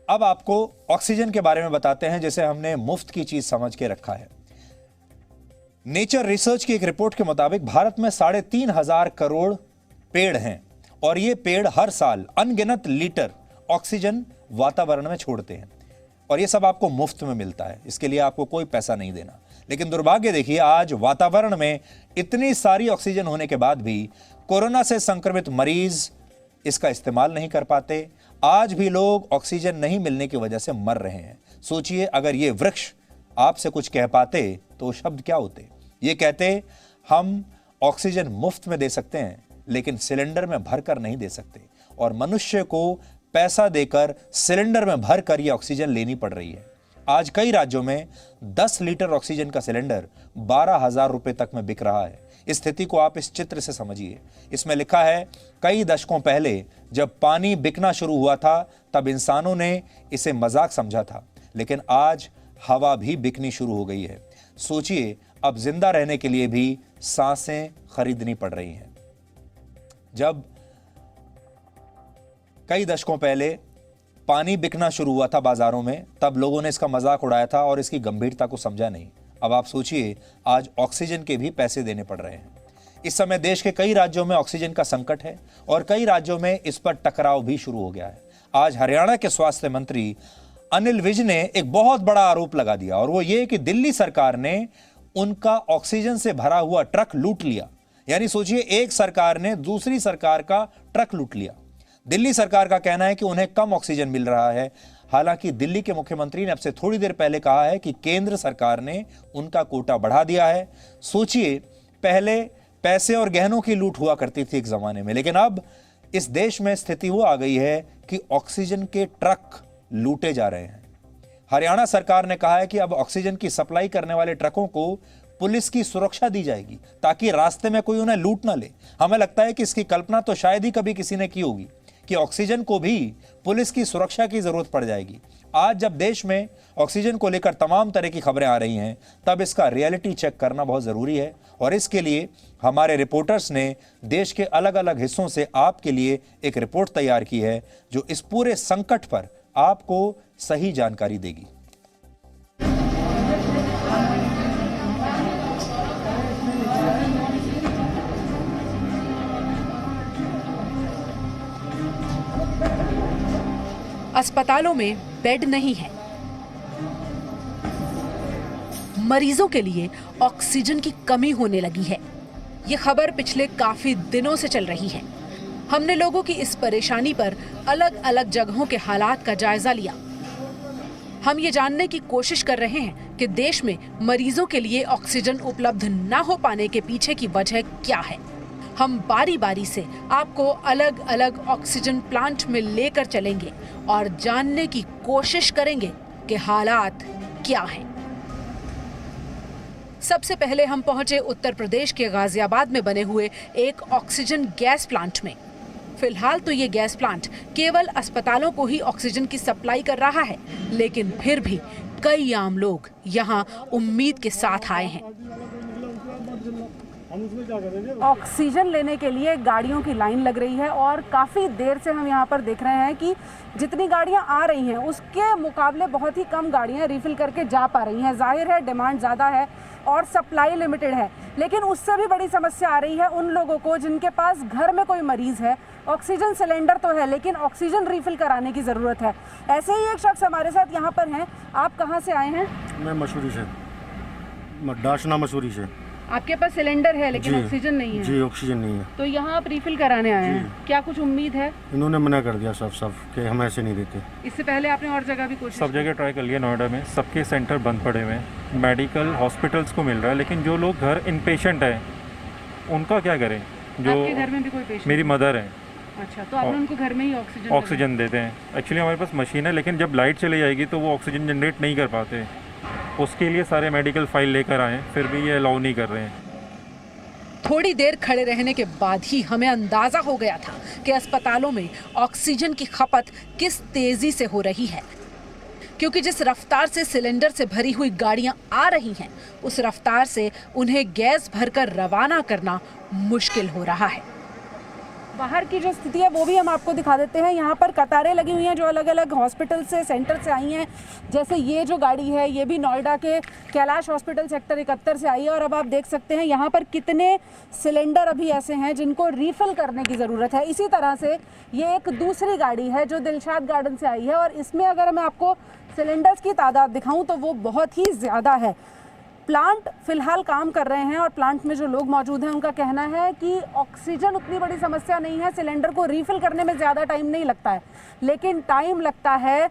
अब आपको ऑक्सीजन के बारे में बताते हैं, जिसे हमने मुफ्त की चीज समझ के रखा है। नेचर रिसर्च की एक रिपोर्ट के मुताबिक भारत में 3,500 करोड़ पेड़ हैं और ये पेड़ हर साल अनगिनत लीटर ऑक्सीजन वातावरण में छोड़ते हैं और ये सब आपको मुफ्त में मिलता है। इसके लिए आपको कोई पैसा नहीं देना। लेकिन दुर्भाग्य देखिए, आज वातावरण में इतनी सारी ऑक्सीजन होने के बाद भी कोरोना से संक्रमित मरीज इसका इस्तेमाल नहीं कर पाते। आज भी लोग ऑक्सीजन नहीं मिलने की वजह से मर रहे हैं। सोचिए, अगर ये वृक्ष आपसे कुछ कह पाते तो शब्द क्या होते? ये कहते, हम ऑक्सीजन मुफ्त में दे सकते हैं लेकिन सिलेंडर में भरकर नहीं दे सकते, और मनुष्य को पैसा देकर सिलेंडर में भरकर यह ऑक्सीजन लेनी पड़ रही है। आज कई राज्यों में 10 लीटर ऑक्सीजन का सिलेंडर 12,000 रुपए तक में बिक रहा है। इस स्थिति को आप इस चित्र से समझिए। इसमें लिखा है, कई दशकों पहले जब पानी बिकना शुरू हुआ था तब इंसानों ने इसे मजाक समझा था, लेकिन आज हवा भी बिकनी शुरू हो गई है। सोचिए, अब जिंदा रहने के लिए भी सांसें खरीदनी पड़ रही हैं। जब कई दशकों पहले पानी बिकना शुरू हुआ था बाजारों में, तब लोगों ने इसका मजाक उड़ाया था और इसकी गंभीरता को समझा नहीं। अब आप सोचिए, आज ऑक्सीजन के भी पैसे देने पड़ रहे हैं। इस समय देश के कई राज्यों में ऑक्सीजन का संकट है और कई राज्यों में इस पर टकराव भी शुरू हो गया है। आज हरियाणा के स्वास्थ्य मंत्री अनिल विज ने एक बहुत बड़ा आरोप लगा दिया, और वो ये कि दिल्ली सरकार ने उनका ऑक्सीजन से भरा हुआ ट्रक लूट लिया। यानी सोचिए, एक सरकार ने दूसरी सरकार का ट्रक लूट लिया। दिल्ली सरकार का कहना है कि उन्हें कम ऑक्सीजन मिल रहा है, हालांकि दिल्ली के मुख्यमंत्री ने अब से थोड़ी देर पहले कहा है कि केंद्र सरकार ने उनका कोटा बढ़ा दिया है। सोचिए, पहले पैसे और गहनों की लूट हुआ करती थी एक जमाने में, लेकिन अब इस देश में स्थिति वो आ गई है कि ऑक्सीजन के ट्रक लूटे जा रहे हैं। हरियाणा सरकार ने कहा है कि अब ऑक्सीजन की सप्लाई करने वाले ट्रकों को पुलिस की सुरक्षा दी जाएगी ताकि रास्ते में कोई उन्हें लूट ना ले। हमें लगता है कि इसकी कल्पना तो शायद ही कभी किसी ने की होगी कि ऑक्सीजन को भी पुलिस की सुरक्षा की जरूरत पड़ जाएगी। आज जब देश में ऑक्सीजन को लेकर तमाम तरह की खबरें आ रही हैं, तब इसका रियलिटी चेक करना बहुत जरूरी है, और इसके लिए हमारे रिपोर्टर्स ने देश के अलग अलग हिस्सों से आपके लिए एक रिपोर्ट तैयार की है जो इस पूरे संकट पर आपको सही जानकारी देगी। अस्पतालों में बेड नहीं है, मरीजों के लिए ऑक्सीजन की कमी होने लगी है। ये खबर पिछले काफी दिनों से चल रही है। हमने लोगों की इस परेशानी पर अलग अलग जगहों के हालात का जायजा लिया। हम ये जानने की कोशिश कर रहे हैं कि देश में मरीजों के लिए ऑक्सीजन उपलब्ध न हो पाने के पीछे की वजह क्या है। हम बारी बारी से आपको अलग अलग ऑक्सीजन प्लांट में लेकर चलेंगे और जानने की कोशिश करेंगे कि हालात क्या हैं। सबसे पहले हम पहुंचे उत्तर प्रदेश के गाजियाबाद में बने हुए एक ऑक्सीजन गैस प्लांट में। फिलहाल तो ये गैस प्लांट केवल अस्पतालों को ही ऑक्सीजन की सप्लाई कर रहा है, लेकिन फिर भी कई आम लोग यहाँ उम्मीद के साथ आए हैं। ऑक्सीजन लेने के लिए गाड़ियों की लाइन लग रही है और काफ़ी देर से हम यहाँ पर देख रहे हैं कि जितनी गाड़ियाँ आ रही हैं उसके मुकाबले बहुत ही कम गाड़ियाँ रिफ़िल करके जा पा रही हैं। जाहिर है डिमांड ज़्यादा है और सप्लाई लिमिटेड है, लेकिन उससे भी बड़ी समस्या आ रही है उन लोगों को जिनके पास घर में कोई मरीज़ है। ऑक्सीजन सिलेंडर तो है लेकिन ऑक्सीजन रिफ़िल कराने की ज़रूरत है। ऐसे ही एक शख्स हमारे साथ यहाँ पर हैं। आप कहाँ से आए हैं? मैं मसूरी से, डाशना मसूरी से। आपके पास सिलेंडर है लेकिन ऑक्सीजन नहीं है? जी, ऑक्सीजन नहीं है। तो यहाँ आप रिफिल कराने आए हैं, क्या कुछ उम्मीद है? इन्होंने मना कर दिया सब कि हम ऐसे नहीं देते। इससे पहले आपने और जगह भी कोशिश? सब जगह ट्राई कर लिया। नोएडा में सबके सेंटर बंद पड़े हुए हैं। मेडिकल हॉस्पिटल्स को मिल रहा है, लेकिन जो लोग घर इनपेशेंट है उनका क्या करें? जो आपके घर में भी कोई पेशेंट? मेरी मदर है। अच्छा, तो आपने उनको घर में ही ऑक्सीजन देते हैं। एक्चुअली हमारे पास मशीन है, लेकिन जब लाइट चली जाएगी तो वो ऑक्सीजन जनरेट नहीं कर पाते। उसके लिए सारे मेडिकल फाइल लेकर आए, फिर भी ये अलाउ नहीं कर रहे हैं। थोड़ी देर खड़े रहने के बाद ही हमें अंदाजा हो गया था कि अस्पतालों में ऑक्सीजन की खपत किस तेजी से हो रही है, क्योंकि जिस रफ्तार से सिलेंडर से भरी हुई गाड़ियां आ रही हैं, उस रफ्तार से उन्हें गैस भरकर रवाना करना मुश्किल हो रहा है। बाहर की जो स्थिति है वो भी हम आपको दिखा देते हैं। यहाँ पर कतारें लगी हुई हैं जो अलग अलग हॉस्पिटल से, सेंटर से आई हैं। जैसे ये जो गाड़ी है ये भी नोएडा के कैलाश हॉस्पिटल सेक्टर 71 से आई है। और अब आप देख सकते हैं यहाँ पर कितने सिलेंडर अभी ऐसे हैं जिनको रीफिल करने की ज़रूरत है। इसी तरह से ये एक दूसरी गाड़ी है जो दिलशाद गार्डन से आई है और इसमें अगर मैं आपको सिलेंडर्स की तादाद दिखाऊँ तो वो बहुत ही ज़्यादा है। प्लांट फिलहाल काम कर रहे हैं और प्लांट में जो लोग मौजूद हैं उनका कहना है कि ऑक्सीजन उतनी बड़ी समस्या नहीं है, सिलेंडर को रीफिल करने में ज़्यादा टाइम नहीं लगता है, लेकिन टाइम लगता है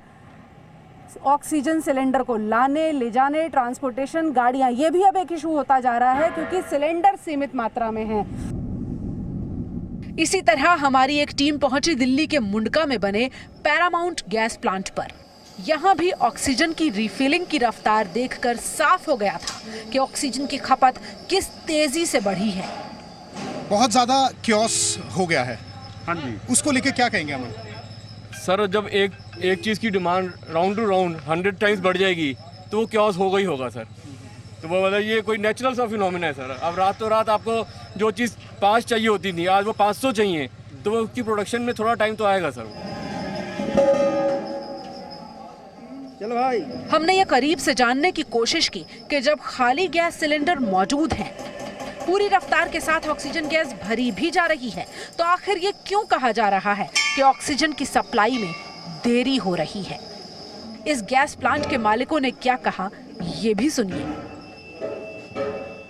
ऑक्सीजन सिलेंडर को लाने ले जाने, ट्रांसपोर्टेशन, गाड़ियाँ, ये भी अब एक इशू होता जा रहा है क्योंकि सिलेंडर सीमित मात्रा में हैं। इसी तरह हमारी एक टीम पहुंची दिल्ली के मुंडका में बने पैरामाउंट गैस प्लांट पर। यहाँ भी ऑक्सीजन की रिफिलिंग की रफ्तार देखकर साफ हो गया था कि ऑक्सीजन की खपत किस तेजी से बढ़ी है। बहुत ज़्यादा क्योस हो गया है। हाँ जी। उसको लेके क्या कहेंगे अमन? सर जब एक चीज़ की demand round two round 100 times बढ़ जाएगी तो वो क्योस होगा ही होगा सर। तो वो मतलब ये कोई नेचुरल सा फिनोमिना है सर। अब रात तो रात आपको जो चीज़ 5 चाहिए होती थी आज वो 500 चाहिए, तो वो उसकी प्रोडक्शन में थोड़ा टाइम तो आएगा सर। चलो भाई। हमने ये करीब से जानने की कोशिश की कि जब खाली गैस सिलेंडर मौजूद हैं, पूरी रफ्तार के साथ ऑक्सीजन गैस भरी भी जा रही है, तो आखिर ये क्यों कहा जा रहा है कि ऑक्सीजन की सप्लाई में देरी हो रही है। इस गैस प्लांट के मालिकों ने क्या कहा ये भी सुनिए।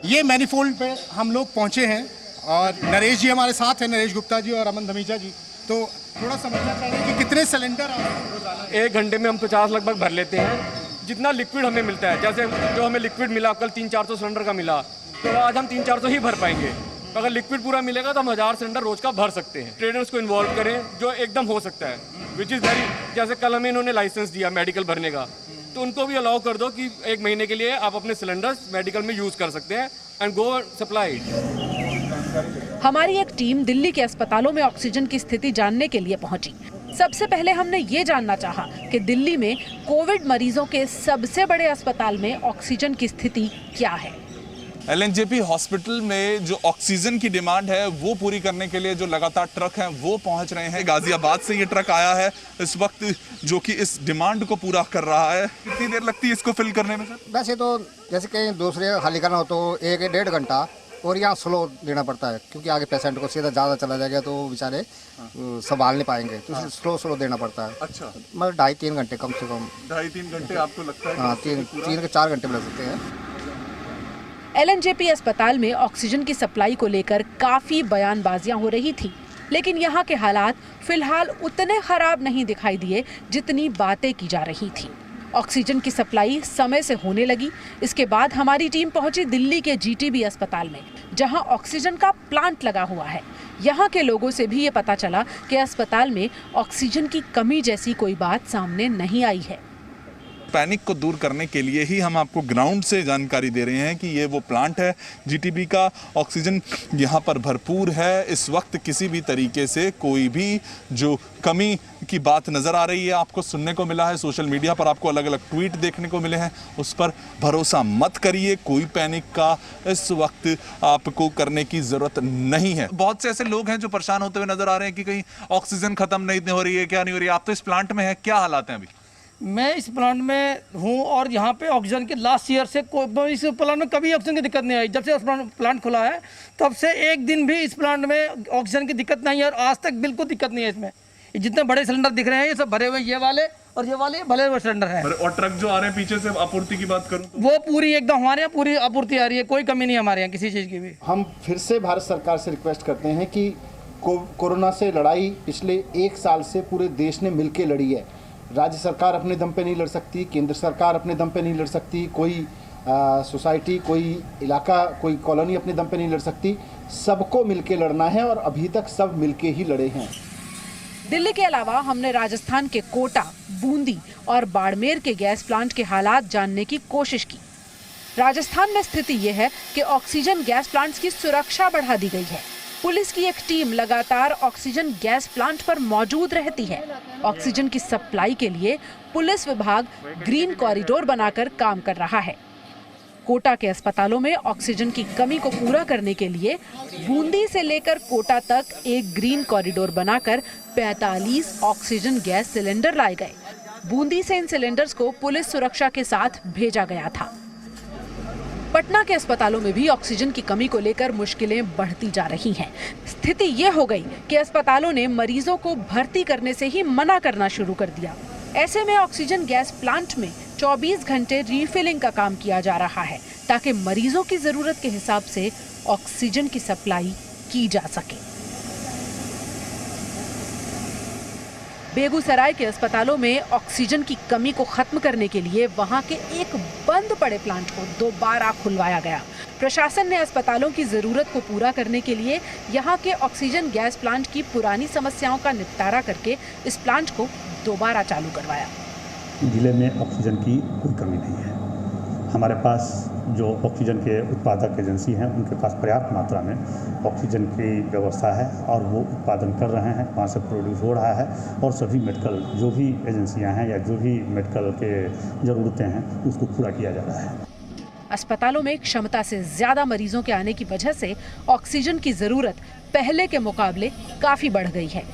ये मैनिफोल्ड पे हम लोग पहुंचे हैं और नरेश जी हमारे साथ हैं, नरेश गुप्ता जी और अमन धमीजा जी। तो थोड़ा समझना चाहिए कि कितने सिलेंडर रोजाना 1 घंटे में हम 50 लगभग भर लेते हैं जितना लिक्विड हमें मिलता है। जैसे जो हमें लिक्विड मिला कल 300-400 सिलेंडर का मिला, तो आज हम 300-400 ही भर पाएंगे। तो अगर लिक्विड पूरा मिलेगा तो हम 1000 सिलेंडर रोज का भर सकते हैं। ट्रेडर्स को इन्वॉल्व करें जो एकदम हो सकता है, विच इज़ वेरी, जैसे कल हमें इन्होंने लाइसेंस दिया मेडिकल भरने का, तो उनको भी अलाउ कर दो कि 1 महीने के लिए आप अपने सिलेंडर्स मेडिकल में यूज़ कर सकते हैं एंड गो सप्लाई। हमारी एक टीम दिल्ली के अस्पतालों में ऑक्सीजन की स्थिति जानने के लिए पहुंची। सबसे पहले हमने ये जानना चाहा कि दिल्ली में कोविड मरीजों के सबसे बड़े अस्पताल में ऑक्सीजन की स्थिति क्या है। LNJP हॉस्पिटल में जो ऑक्सीजन की डिमांड है वो पूरी करने के लिए जो लगातार ट्रक हैं वो पहुंच रहे हैं। गाजियाबाद से ये ट्रक आया है इस वक्त जो कि इस डिमांड को पूरा कर रहा है। कितनी देर लगती है इसको फिल करने में सर? वैसे तो जैसे कहीं दूसरे खाली करना हो तो 1-1.5 घंटा, और यहाँ स्लो देना पड़ता है क्योंकि आगे पेशेंट को सीधा ज़्यादा चला जाएगा तो बेचारे संभाल नहीं पाएंगे, तो स्लो देना पड़ता है। अच्छा, मतलब 2.5-3 घंटे कम से कम। 2.5-3 घंटे आपको लगता है? हाँ, 3 के 4 घंटे लग सकते हैं। LNJP अस्पताल में ऑक्सीजन की सप्लाई को लेकर काफी बयानबाजियां हो रही थी, लेकिन यहाँ के हालात फिलहाल उतने खराब नहीं दिखाई दिए जितनी बातें की जा रही थी। ऑक्सीजन की सप्लाई समय से होने लगी। इसके बाद हमारी टीम पहुंची दिल्ली के GTB अस्पताल में, जहां ऑक्सीजन का प्लांट लगा हुआ है। यहाँ के लोगों से भी ये पता चला कि अस्पताल में ऑक्सीजन की कमी जैसी कोई बात सामने नहीं आई है। पैनिक को दूर करने के लिए ही हम आपको ग्राउंड से जानकारी दे रहे हैं कि ये वो प्लांट है GTB का। ऑक्सीजन यहाँ पर भरपूर है। इस वक्त किसी भी तरीके से कोई भी जो कमी की बात नज़र आ रही है आपको सुनने को मिला है, सोशल मीडिया पर आपको अलग अलग ट्वीट देखने को मिले हैं, उस पर भरोसा मत करिए। कोई पैनिक का इस वक्त आपको करने की ज़रूरत नहीं है। बहुत से ऐसे लोग हैं जो परेशान होते हुए नज़र आ रहे हैं कि कहीं ऑक्सीजन ख़त्म नहीं हो रही है, क्या नहीं हो रही है। आप तो इस प्लांट में हैं, क्या हालात हैं अभी? मैं इस प्लांट में हूँ और यहाँ पे ऑक्सीजन के लास्ट ईयर से इस प्लांट में कभी ऑक्सीजन की दिक्कत नहीं आई। जब से प्लांट खुला है तब से एक दिन भी इस प्लांट में ऑक्सीजन की दिक्कत नहीं है और आज तक बिल्कुल दिक्कत नहीं है इसमें। जितने बड़े सिलेंडर दिख रहे हैं ये सब भरे हुए, ये वाले और ये वाले भरे हुए सिलेंडर हैं। और ट्रक जो आ रहे हैं पीछे से, आपूर्ति की बात करूँ तो वो पूरी एकदम हमारे यहाँ पूरी आपूर्ति आ रही है, कोई कमी नहीं हमारे यहाँ किसी चीज़ की भी। हम फिर से भारत सरकार से रिक्वेस्ट करते हैं कि कोरोना से लड़ाई पिछले 1 साल से पूरे देश ने मिलकर लड़ी है। राज्य सरकार अपने दम पे नहीं लड़ सकती, केंद्र सरकार अपने दम पे नहीं लड़ सकती, कोई सोसाइटी, कोई इलाका, कोई कॉलोनी अपने दम पे नहीं लड़ सकती। सबको मिलके लड़ना है और अभी तक सब मिलके ही लड़े हैं। दिल्ली के अलावा हमने राजस्थान के कोटा, बूंदी और बाड़मेर के गैस प्लांट के हालात जानने की कोशिश की। राजस्थान में स्थिति ये है कि ऑक्सीजन गैस प्लांट्स की सुरक्षा बढ़ा दी गई है। पुलिस की एक टीम लगातार ऑक्सीजन गैस प्लांट पर मौजूद रहती है। ऑक्सीजन की सप्लाई के लिए पुलिस विभाग ग्रीन कॉरिडोर बनाकर काम कर रहा है। कोटा के अस्पतालों में ऑक्सीजन की कमी को पूरा करने के लिए बूंदी से लेकर कोटा तक एक ग्रीन कॉरिडोर बनाकर 45 ऑक्सीजन गैस सिलेंडर लाए गए। बूंदी से इन सिलेंडर्स को पुलिस सुरक्षा के साथ भेजा गया था। पटना के अस्पतालों में भी ऑक्सीजन की कमी को लेकर मुश्किलें बढ़ती जा रही हैं। स्थिति ये हो गई कि अस्पतालों ने मरीजों को भर्ती करने से ही मना करना शुरू कर दिया। ऐसे में ऑक्सीजन गैस प्लांट में 24 घंटे रीफिलिंग का काम किया जा रहा है ताकि मरीजों की जरूरत के हिसाब से ऑक्सीजन की सप्लाई की जा सके। बेगूसराय के अस्पतालों में ऑक्सीजन की कमी को खत्म करने के लिए वहां के एक बंद पड़े प्लांट को दोबारा खुलवाया गया। प्रशासन ने अस्पतालों की जरूरत को पूरा करने के लिए यहां के ऑक्सीजन गैस प्लांट की पुरानी समस्याओं का निपटारा करके इस प्लांट को दोबारा चालू करवाया। जिले में ऑक्सीजन की कोई कमी नहीं है। हमारे पास जो ऑक्सीजन के उत्पादक एजेंसी हैं उनके पास पर्याप्त मात्रा में ऑक्सीजन की व्यवस्था है और वो उत्पादन कर रहे हैं, वहाँ से प्रोड्यूस हो रहा है और सभी मेडिकल जो भी एजेंसियां हैं या जो भी मेडिकल के ज़रूरतें हैं उसको पूरा किया जा रहा है। अस्पतालों में क्षमता से ज्यादा मरीजों के आने की वजह से ऑक्सीजन की जरूरत पहले के मुकाबले काफी बढ़ गई है।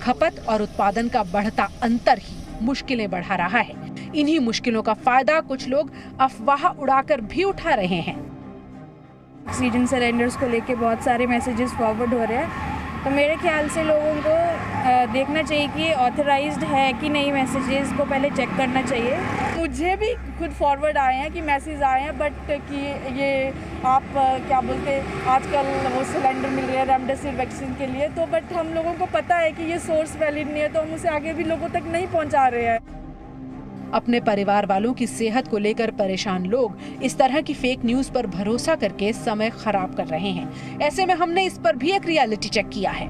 खपत और उत्पादन का बढ़ता अंतर ही मुश्किलें बढ़ा रहा है। इन्हीं मुश्किलों का फायदा कुछ लोग अफवाह उड़ाकर भी उठा रहे हैं। ऑक्सीजन सिलेंडर्स को लेके बहुत सारे मैसेजेस फॉरवर्ड हो रहे हैं, तो मेरे ख्याल से लोगों को देखना चाहिए कि ऑथराइज्ड है कि नहीं, मैसेजेस को पहले चेक करना चाहिए। मुझे भी खुद फॉरवर्ड आए हैं कि मैसेज आए हैं, बट कि ये आप क्या बोलते हैं आजकल वो सिलेंडर मिल रहे हैं रेमडेसिविर वैक्सीन के लिए, तो बट हम लोगों को पता है कि ये सोर्स वैलिड नहीं है, तो हम उसे आगे भी लोगों तक नहीं पहुंचा रहे हैं। अपने परिवार वालों की सेहत को लेकर परेशान लोग इस तरह की फेक न्यूज पर भरोसा करके समय खराब कर रहे हैं। ऐसे में हमने इस पर भी एक रियलिटी चेक किया है।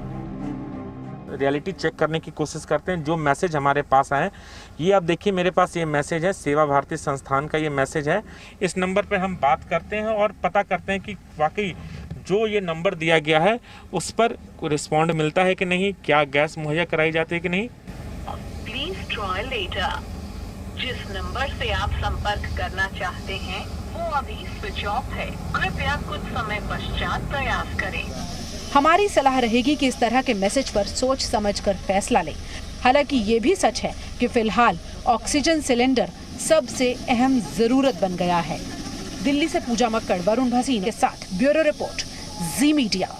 रियलिटी चेक करने की कोशिश करते हैं। जो मैसेज हमारे पास आए, ये आप देखिए मेरे पास ये मैसेज है, सेवा भारती संस्थान का ये मैसेज है। इस नंबर पे हम बात करते हैं और पता करते हैं कि वाकई जो ये नंबर दिया गया है उस पर रिस्पॉन्ड मिलता है कि नहीं, क्या गैस मुहैया कराई जाती है कि नहीं। Please try later. जिस नंबर से आप संपर्क करना चाहते हैं वो अभी स्विच ऑफ है, कृपया कुछ समय पश्चात प्रयास करें। हमारी सलाह रहेगी कि इस तरह के मैसेज पर सोच समझकर फैसला लें। हालांकि ये भी सच है कि फिलहाल ऑक्सीजन सिलेंडर सबसे अहम जरूरत बन गया है। दिल्ली से पूजा मक्कड़, वरुण भसीन के साथ ब्यूरो रिपोर्ट, जी मीडिया।